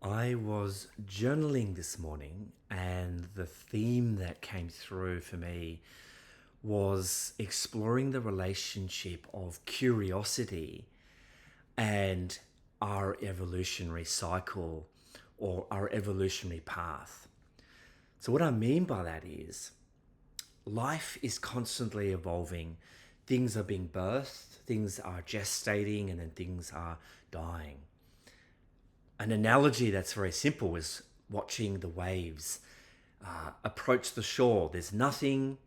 I was journaling this morning, and the theme that came through for me was exploring the relationship of curiosity and our evolutionary cycle or our evolutionary path. So, what I mean by that is life is constantly evolving. Things are being birthed, things are gestating, and then things are dying. An analogy that's very simple is watching the waves approach the shore. There's nothing,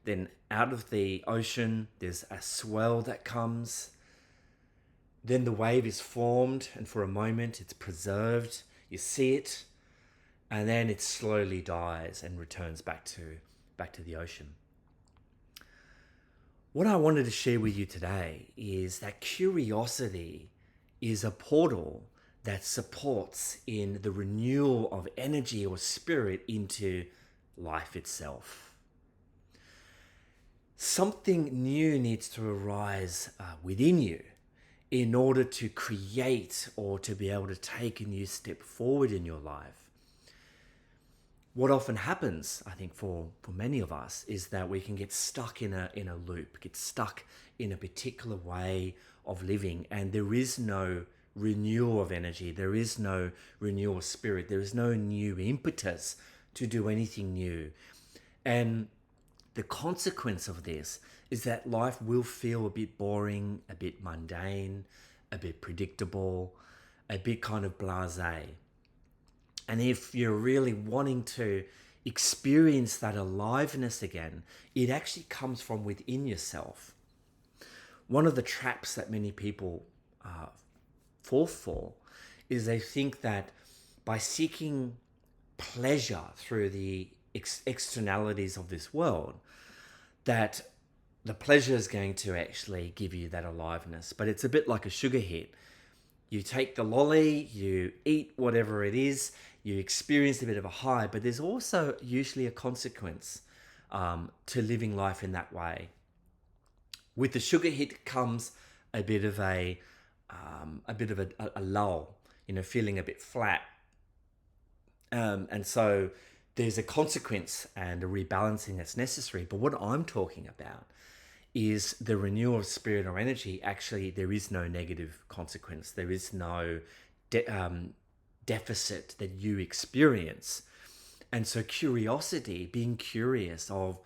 then out of the ocean, there's a swell that comes. Then the wave is formed, and for a moment, it's preserved. You see it, and then it slowly dies and returns back to the ocean. What I wanted to share with you today is that curiosity is a portal that supports in the renewal of energy or spirit into life itself. Something new needs to arise within you in order to create or to be able to take a new step forward in your life. What often happens, I think, for many of us is that we can get stuck in a loop, get stuck in a particular way of living, and there is no renewal of energy, there is no renewal of spirit, there is no new impetus to do anything new. And the consequence of this is that life will feel a bit boring, a bit mundane, a bit predictable, a bit kind of blasé. And if you're really wanting to experience that aliveness again, it actually comes from within yourself. One of the traps that many people fall for is they think that by seeking pleasure through the externalities of this world, that the pleasure is going to actually give you that aliveness. But it's a bit like a sugar hit. You take the lolly, you eat whatever it is, you experience a bit of a high, but there's also usually a consequence to living life in that way. With the sugar hit comes a bit of a lull, feeling a bit flat, and so there's a consequence and a rebalancing that's necessary. But what I'm talking about is the renewal of spirit or energy. Actually, there is no negative consequence. There is no deficit that you experience. And so curiosity, being curious of,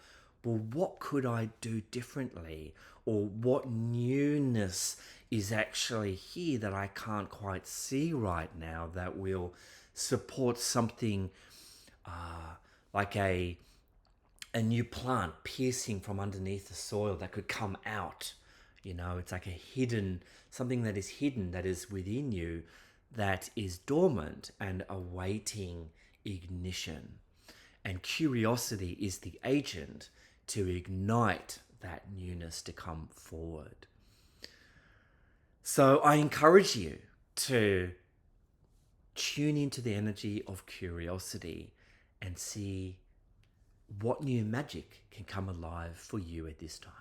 well, what could I do differently? Or what newness is actually here that I can't quite see right now that will support something like a new plant piercing from underneath the soil that could come out. It's like something that is hidden, that is within you, that is dormant and awaiting ignition. And curiosity is the agent to ignite that newness to come forward. So I encourage you to tune into the energy of curiosity and see what new magic can come alive for you at this time.